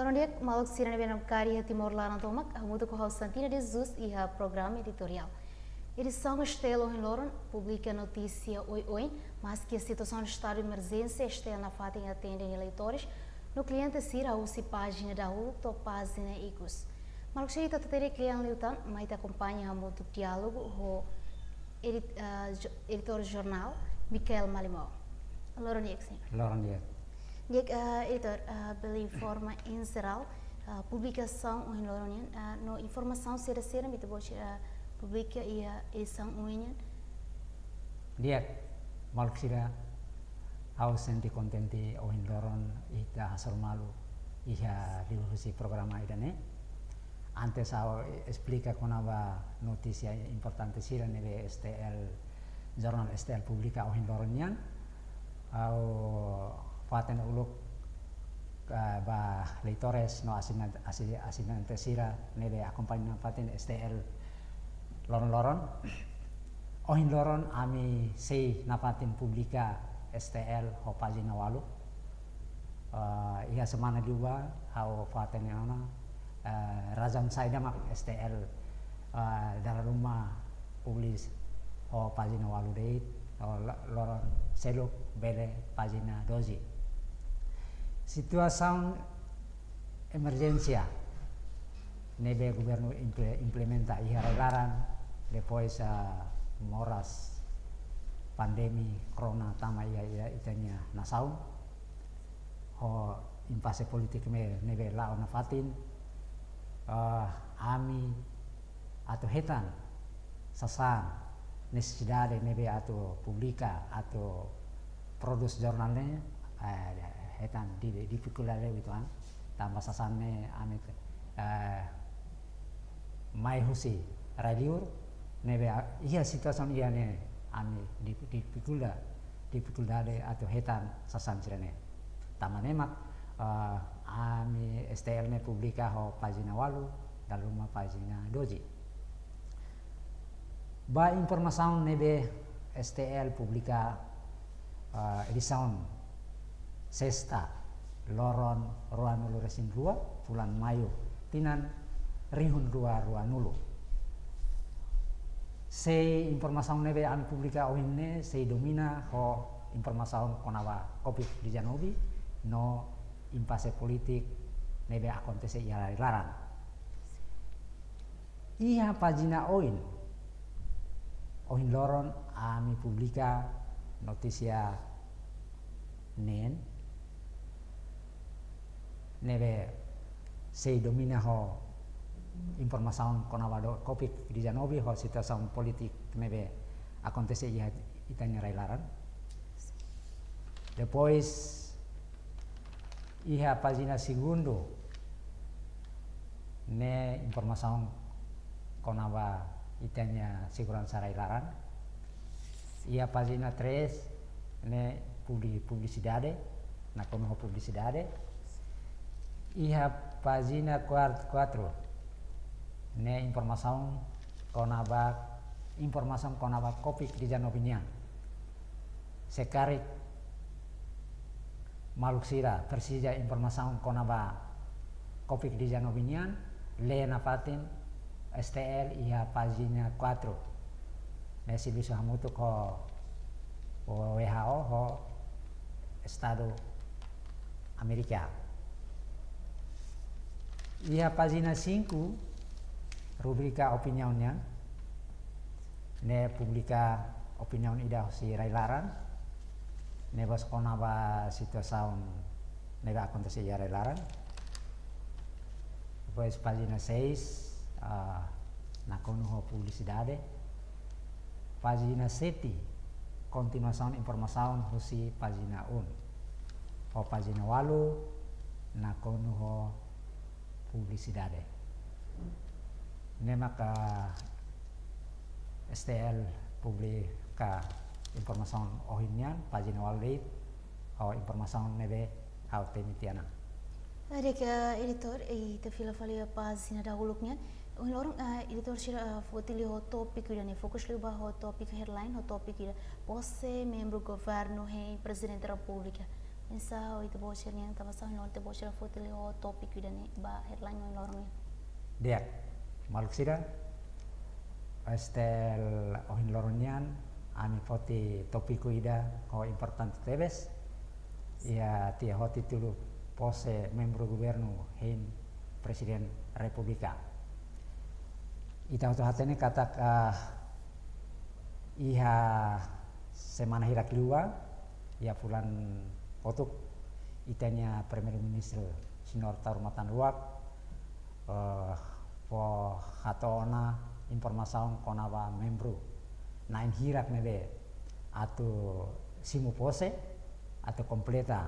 Loron dia maluk sirene benam kari Timor Leste tomak hamudu ko Santina de Jesus e a programa editorial. Edição Estelo em Loron publica notícia oi, mas que a situação de estado de emergência está na fata em atendem eleitores no cliente Sira usi página da to página Icus. Maluk cerita tetere cliente liutan, mas acompanha hamudu diálogo o editor jornal Michael Malimau. Loron dia sim. Loron dia. Editor, pela informa em geral, publicação em Loronian, no informação será muito boa publica e a edição Union. Dia, maluk sira, au senti contenti o in Loron ita hasal malu iha diurusi programa idane. Antes au explica conava noticia importante sira neve STL Jornal STL publica o in Loronian. Au Faten uluk ba leitores no asinante sira nebe akompanya faten STL loron ohin loron ami sei napatin publika STL ho pagina walu ia semana juga hau faten ona razan saida mak STL dalam rumah publis ho pagina walu deit loron seluk bele pagina dozi. Situação emergência nebe governo implementa iha regularan depois moras pandemi corona tama ia itanya nasau ho impasse politik nebe lao na fatin ami atau hetan sasan necessidade nebe atau publica atau produs jurnalnya hetan di dificultade itu kan tambah sasanne amit mai husi radiur nebe iya situasi iya ne ami dificultade atau hetan sasan sirene tamane mak ami STL ne publica ho pagina walu dal rumah pagina doji ba informasaun nebe STL publica edisaun sesta loron ruanulu resin rua bulan Mayu tinan rihun rua nulu se informasaun nebe an publika ohinne se domina ho informasaun konawa kopik di Janobi no impase politik nebe akontese ia larang iha pagina oin loron ami publika notisia nen nebe sei domina ho informasaun konawado kopik di Janobi ho situasaun politik nebe acontece ia itanya railaran depois iha pagina segundo ne informasaun konawa itanya segurança railaran ia pagina 3 ne publicidade na como publicidade iha pagina 4 ne informasaun konava kopik di Janobinian sekarik maluk sira persija informasaun konava kopik di Janobinian le napatin STL iha pagina 4 ne sibisu hamutu ko WHO ho Estado Amerika iha pagina 5 rubrika opinionnya ne publika opinion ida si railaran ne bos konava situasaun nega acontece ia railaran depois pagina 6 na kono publicidade pagina 7 continuação informasaun husi pagina 1 ho pagina 8 na kono ho publicidade ne maka STL publika informasaun ohinnya pagina walid ho informasaun nebe hau temitiana Adik editor te fila fali página da uluknya orang editor sira fotili ho topik ida ne fokus liba ho topik headline ho topik ida posse membro governo he presidente da república Insa itu bosir yang tabasah no te bosir foto leo topik ida ne ba headline no lorong ya. Diak maluk sida estel ohin loronian ami foti topiku ida ko importante tebes ia tia hoti tulu pose membro governo hein presiden republika ita hoto hatene katak iha semana hirak liwa ia fulan otuk itanya premier ministro sinor tarumatan luak po hatona informasaun konava membro nain hirak nebe atau simu pose atau kompleta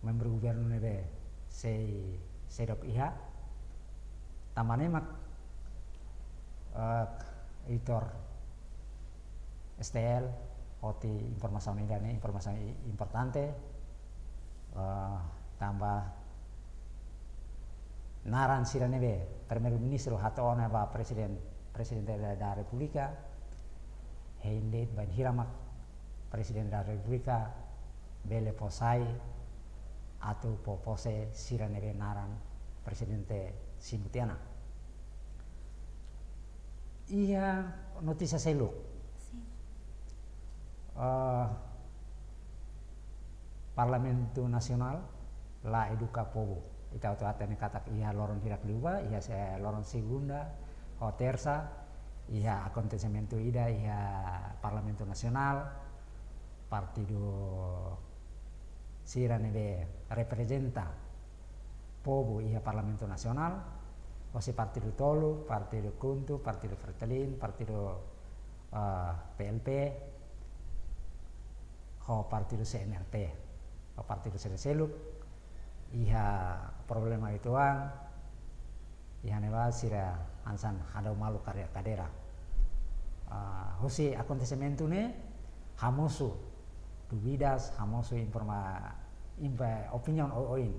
membro governo nebe sedok iha tamane mak editor STL oti informasaun idane informasi importante tambah naran sira nebe premier ministro hatona ba presidente da republika heindet ban hiramak presiden da republika bele posai atau popose sira nebe naran presidente simutiana iya notisia seluk Parlamento Nasional la educa povo ita auto atene katak iya loron hirak liwa iya se loron segunda o terza iya acontecimiento ida iya Parlamento Nasional partido sira nebe representa povo iya Parlamento Nasional o se partido tolu partido kuntu partido Fretilin partido PLP ho partido CNRT o partido Seluk iha problema ituan iha neba sira ansan hadau malu karya kadera hosi acontecimiento ne hamosu dubidas hamosu opinion oin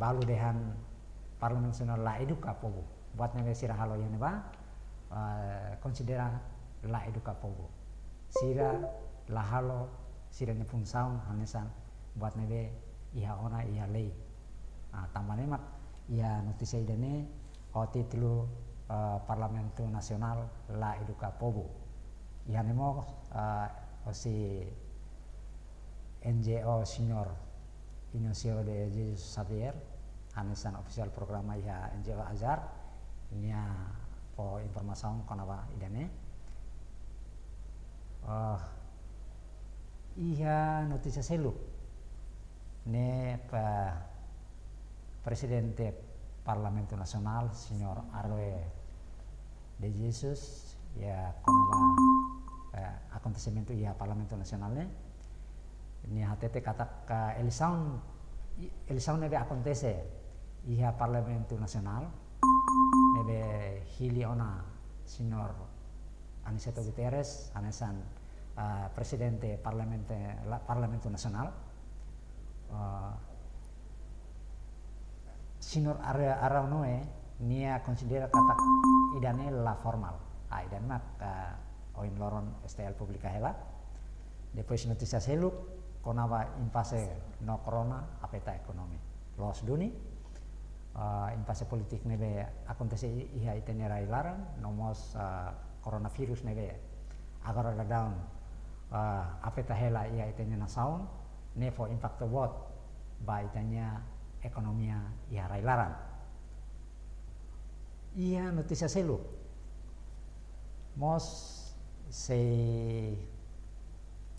balu dehan Parlamento Nasional la educa povo buat nebe sira halo iha neba considera la educa povo sira la halo sira nepung saun hanesan buat nebe iha ona iha lei tambane mak iha notisia idane o titulu Parlamento Nasional la educa povo iha nemo si NGO Senior Ignacio de Jesus Xavier hanesan official programa iha NGO Azar nia po informasaun konaba idane iha notisia seluk ne presidente Parlamento Nasional Signor Arwe de Jesus ya konaba acontecimiento iha Parlamento Nasional ne hatete katak elisaun nebe acontece iha Parlamento Nasional nebe hili ona Signor Aniceto Guterres hanesan presidente Parlamento Nasional Signor Araunoe nia considera katak idane la formal idan mak oin loron STL publika hela depois notisia seluk konava impase no corona apeta ekonomi los duni impase politik nebe acontece iha itenera ilaran nomos coronavirus nebe agora lockdown apeta hela iha itenya nasaun nefo impacto bot ba itenya ekonomia iha railaran iha notisia seluk mos se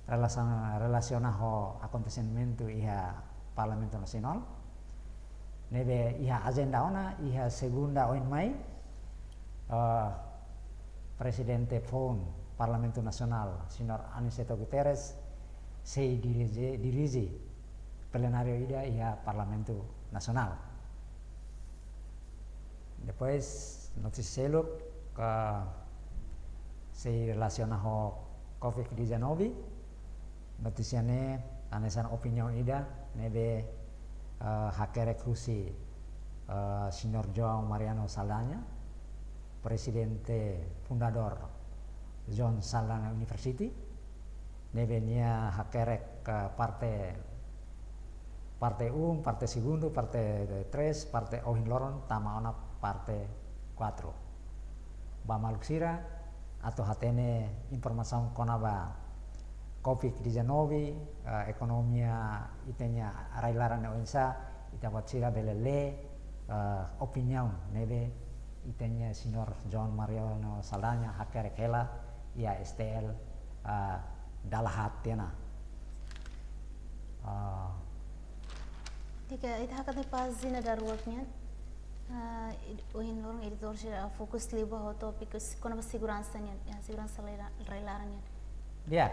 relacionaho acontecimiento iha Parlamento Nasional nebe iha agenda ona iha segunda oin mai presidente phone Parlamento Nasional Signor Aniceto Guterres se dirige plenario ida iha Parlamento Nasional después notisia seluk se relacionaho COVID-19 notisiane anesan opinion ida nebe hakere krusi Signor João Mariano Saldanha presidente fundador John Saldanha University nebe nia hakerek ke parte parte segundo, parte 3, parte Ohin Loron, tama ona parte 4. Ba Maluksira atau hatene informasi kona ba COVID-19, ekonomia itenya railaran oinsa ita watsira belele opinion nebe itenya Sinor John Mariano Saldaña hakere kela ia STL dalahat tena. Jika itu hakatnya pazina darwaknya, Ohin Loron editor sih fokus lebih ho topik kona segurançanya, segurança railarannya. Dia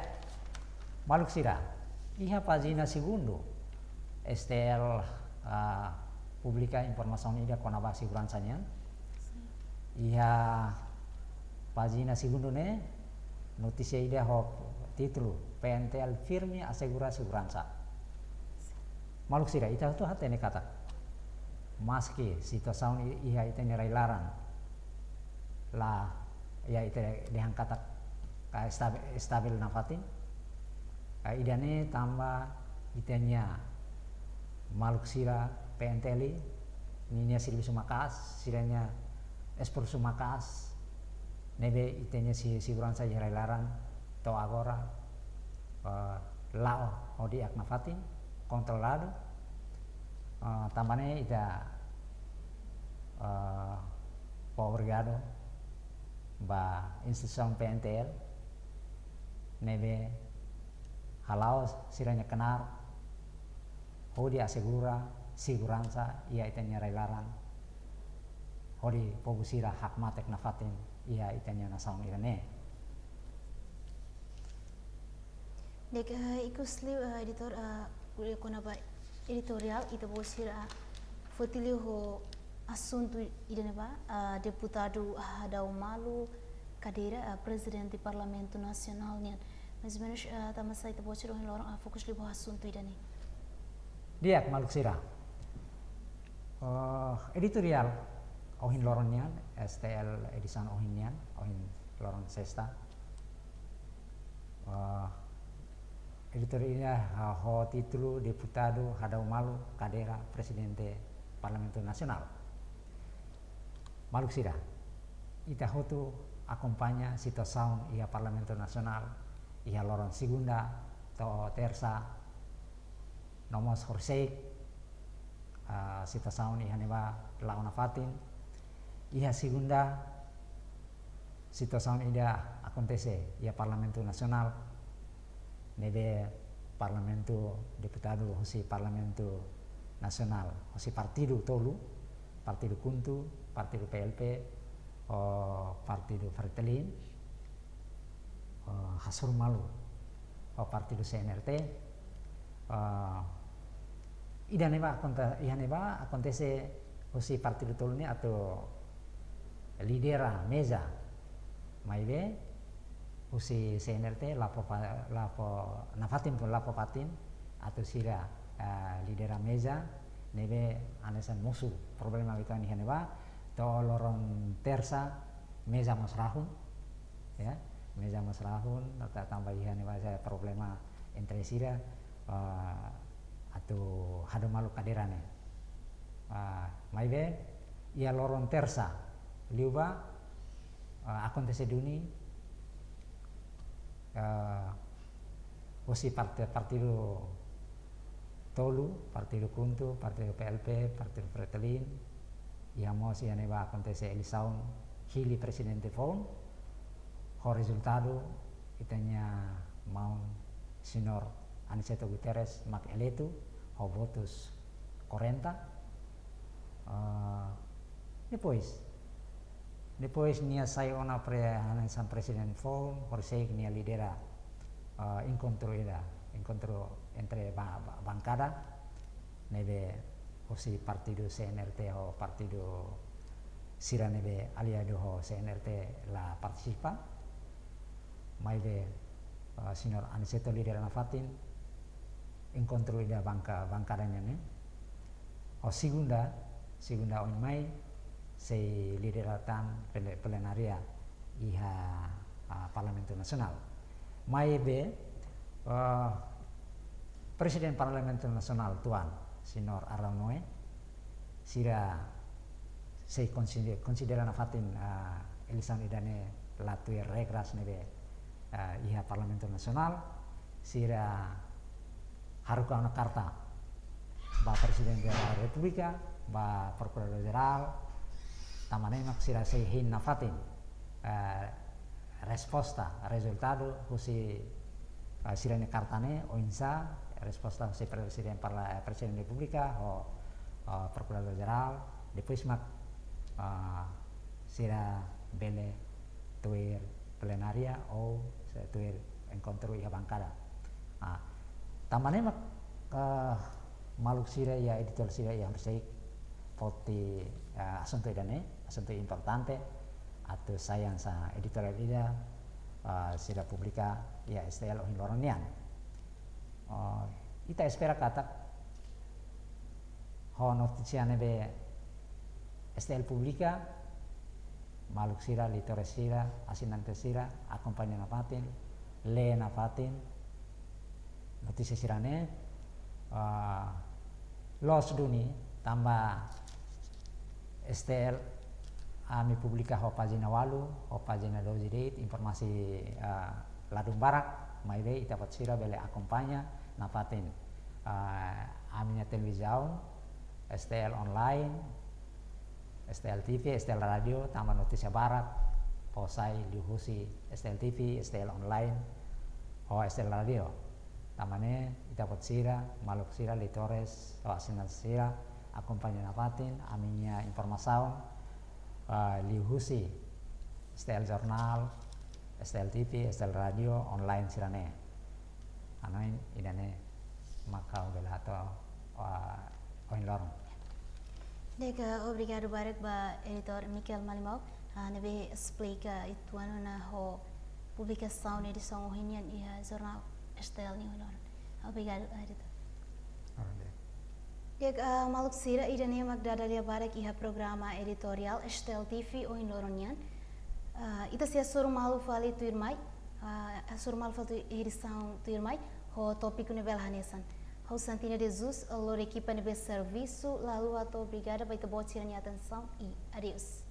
Maluksira iha pagina segundo STL publica informação ida kona ba segurançanya. Iha pagina segundo ne notícia ida ho título PNTL firme assegura segurança. Maluksira ita tu hatene kata maski situação iha itene railaran la ya ite diangkat ka stabil nafatin idane tambah itenya Maluksira PNTL ninya silbi sumakas siranya espor sumakas nebe itenya si segurança iha railaran to agora lao odi aknafatin controlado tambane ita obrigado ba instituição PNTL nebe halau siranya kenar hodi asegura segurança ia itanya railaran hodi pobusira hak matek nafatin ia itanya nasaun irane. Dek ikusli editor kona ba editorial ita bosir fotilio ho assunto idane ba deputado Hadau Malu cadeira presidente do Parlamento Nacional nian mais ou menos tamasa ita bosir Ohin Loron fokus libo assunto idane. Dia Maluksira editorial Ohin Loron nian STL edisan Ohin nian Ohin Loron Sesta editorialnya ho título deputado Hadau Malu cadeira presidente Parlamento Nacional. Maluksira ita hotu acompaña situação ia Parlamento Nacional ia Loron segunda to terça nomos horsek situação ia neba launa fatin ia segunda situação ida acontece ia Parlamento Nacional nebe Parlamento deputado hosi Parlamento Nacional hosi partido tolu partido kuntu partido PLP partido Fretilin Hasur Malu partido CNRT ida neba acontece hosi partido tolu ni atau lidera mesa maibe usi CNRT lapo nafatin pun lapo patin atau sira lidera mesa nebe anesan musuh problema itu ani haneba to loron tersa mesa masrahun ya mesa masrahun tambah haneba saya problema entre sira atau Hadau Malu kaderane maibe ia loron tersa liuba acontece duni osi partido tolu, partido kuntu, partido PLP, partido Fretilin, iamo si aneba acontece eleição hili presidente phone, ho resultado itanya mau Senhor Aniceto Guterres mak eleito, ho votos 40. Depois nia sai ona hanesan presiden phone, horsei nia lidera encontro entre bancada nebe hosi partido CNRT o partido sira nebe aliado ho CNRT la participa maibe Senhor Aniceto lidera nafatin encontro ida bancadanya ne o segunda on mai sei lideratan plenaria iha Parlamento Nacional. Mai be Presiden Parlamento Nasional Tuan Sinor Araunoe sira sei considerana fatin elisan idane latue regras nebe iha Parlamento Nasional sira haruka ona karta ba Presiden della Repubblica ba Procurador General tamane mak sira sei hinna fatin resposta resultado husi sirene kartane o insa resposta si Presiden Repubblica o Procurador General depois mak sira bele tuir plenaria o tuir encontro iha bancada tamane mak maluk sira ya editor sira yang bersih poti asunto idane asunto importante atau sayang sa editorial ida sira publica ya STL ohin loronian ita espera kata ho noticiane be STL publica maluk sira litore sira asinante sira acompaña na patin le na patin noticia sirane los duni tambah STL ami publika ho pagina walu ho pagina dojidit informasi ladung barak maibe ita patsira bele acompaña na patin aminya televisão STL online STL TV STL radio tambah noticia barak posai lihusi STL TV STL online ho STL radio tamane ita patsira maluk sira litores o asinan sira acompaña na patin aminya informasaun lihusi STL jurnal STL TV STL radio online sirane anoin idane makau belato oin lorong. Obrigado Barak ba editor Michael Malimau nebe explica itu na ho publicação na edição ohinian iha jornal STL ni lorong. Obrigado editor. Maluk sira idane magdadalia Barak iha programa editorial STL TV ohin loronian ita sia suru malu fali tuirmai suru malu fali edição tuirmai ho topik nível hanesan ho Santina de Jesus alor equipa nível serviço lalu atau obrigada baita bot sirani atenção e adeus.